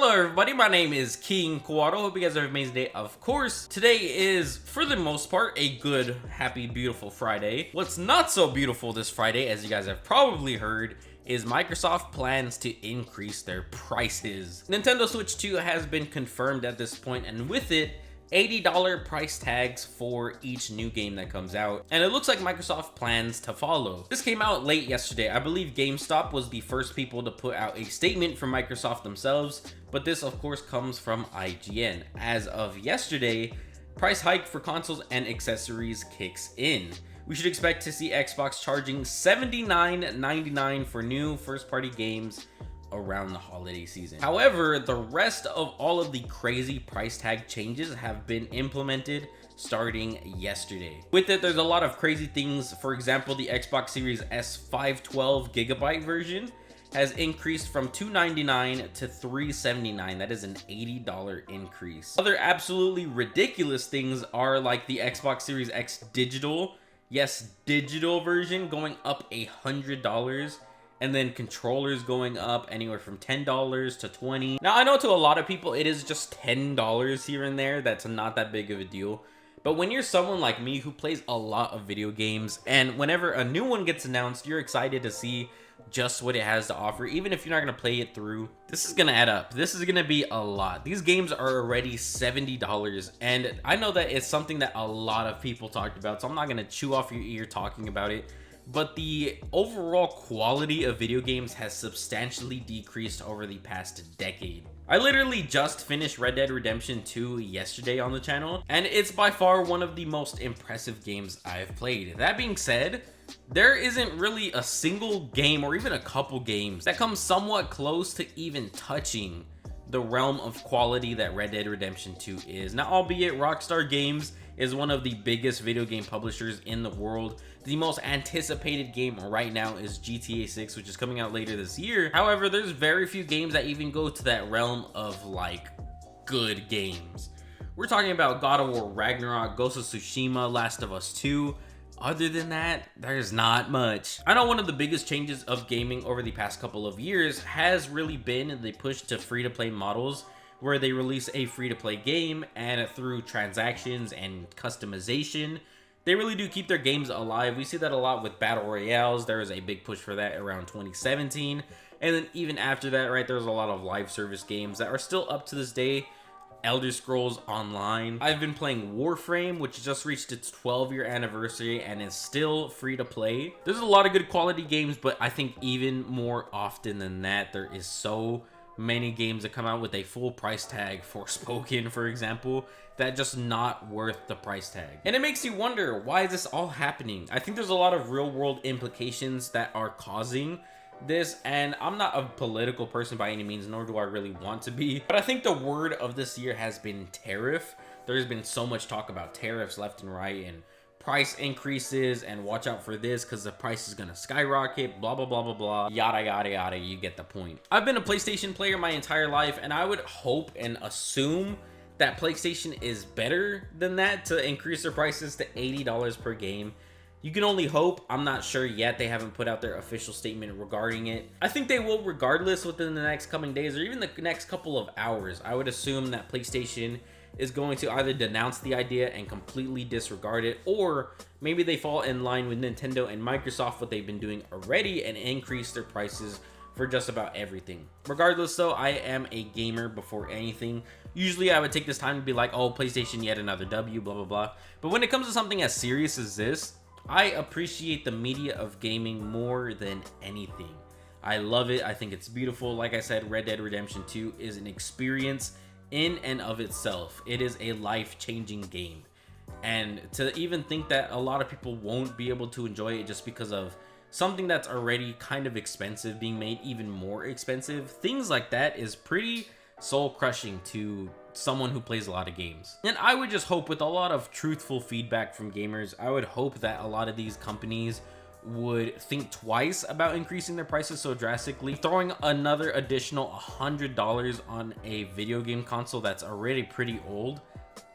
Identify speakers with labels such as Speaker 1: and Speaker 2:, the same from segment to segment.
Speaker 1: Hello everybody, my name is King Kuato. Hope you guys are having an amazing day. Of course, today is, for the most part, a good, happy, beautiful Friday. What's not so beautiful this Friday, as you guys have probably heard, is Microsoft plans to increase their prices. Nintendo Switch 2 has been confirmed at this point, and with it, $80 price tags for each new game that comes out, and it looks like Microsoft plans to follow. This came out late yesterday. I believe GameStop was the first people to put out a statement from Microsoft themselves, but this of course comes from IGN. As of yesterday, price hike for consoles and accessories kicks in. We should expect to see Xbox charging $79.99 for new first-party games around the holiday season. However, the rest of all of the crazy price tag changes have been implemented starting yesterday. With it, there's a lot of crazy things. For example, the Xbox Series S 512GB version has increased from $299 to $379. That is an $80 increase. Other absolutely ridiculous things are like the Xbox Series X digital, yes, digital version going up $100. And then controllers going up anywhere from $10 to $20. Now, I know to a lot of people, it is just $10 here and there. That's not that big of a deal. But when you're someone like me who plays a lot of video games, and whenever a new one gets announced, you're excited to see just what it has to offer. Even if you're not going to play it through, this is going to add up. This is going to be a lot. These games are already $70. And I know that it's something that a lot of people talked about, so I'm not going to chew off your ear talking about it. But the overall quality of video games has substantially decreased over the past decade. I literally just finished Red Dead Redemption 2 yesterday on the channel, and it's by far one of the most impressive games I've played. That being said, there isn't really a single game or even a couple games that come somewhat close to even touching the realm of quality that Red Dead Redemption 2 is. Now, albeit Rockstar Games is one of the biggest video game publishers in the world, the most anticipated game right now is GTA 6, which is coming out later this year. However, there's very few games that even go to that realm of like good games. We're talking about God of War Ragnarok, Ghost of Tsushima, Last of Us 2. Other than that, there's not much. I know one of the biggest changes of gaming over the past couple of years has really been the push to free-to-play models, where they release a free-to-play game, and through transactions and customization, they really do keep their games alive. We see that a lot with battle royales. There was a big push for that around 2017, and then even after that, right, there's a lot of live service games that are still up to this day. Elder Scrolls Online. I've been playing Warframe, which just reached its 12-year anniversary and is still free to play. There's a lot of good quality games, but I think even more often than that, there is so many games that come out with a full price tag, Forspoken, for example, that just not worth the price tag. And it makes you wonder, why is this all happening? I think there's a lot of real-world implications that are causing this, and I'm not a political person by any means, nor do I really want to be, but I think the word of this year has been tariff. There's been so much talk about tariffs left and right, and price increases, and watch out for this because the price is gonna skyrocket, blah blah blah blah blah, yada yada yada. You get the point. I've been a PlayStation player my entire life, and I would hope and assume that PlayStation is better than that to increase their prices to $80 per game. You can only hope. I'm not sure yet. They haven't put out their official statement regarding it. I think they will regardless within the next coming days or even the next couple of hours. I would assume that PlayStation is going to either denounce the idea and completely disregard it, or maybe they fall in line with Nintendo and Microsoft, what they've been doing already, and increase their prices for just about everything. Regardless though, I am a gamer before anything. Usually I would take this time to be like, oh, PlayStation yet another W, blah blah blah. But when it comes to something as serious as this, I appreciate the media of gaming more than anything. I love it. I think it's beautiful. Like I said, Red Dead Redemption 2 is an experience in and of itself. It is a life-changing game. And to even think that a lot of people won't be able to enjoy it just because of something that's already kind of expensive being made even more expensive, things like that is pretty soul-crushing to someone who plays a lot of games. And I would just hope, with a lot of truthful feedback from gamers, I would hope that a lot of these companies would think twice about increasing their prices so drastically. Throwing another additional $100 on a video game console that's already pretty old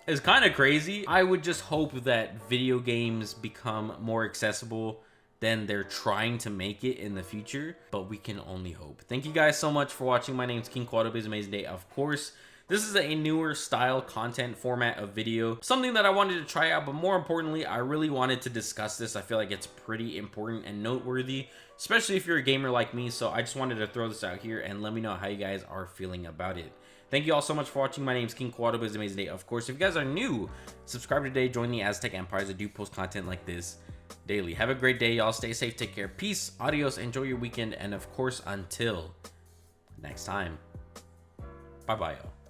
Speaker 1: is kind of crazy. I would just hope that video games become more accessible than they're trying to make it in the future, but we can only hope. Thank you guys so much for watching. My name's King Quadrubia's Amazing Day, of course. This is a newer style content format of video, something that I wanted to try out, but more importantly, I really wanted to discuss this. I feel like it's pretty important and noteworthy, especially if you're a gamer like me, so I just wanted to throw this out here and let me know how you guys are feeling about it. Thank you all so much for watching. My name's King Quadrubia's Amazing Day, of course. If you guys are new, subscribe today, join the Aztec Empires. I do post content like this daily. Have a great day, y'all. Stay safe, take care, peace, adios, enjoy your weekend, and of course, until next time, bye bye, y'all.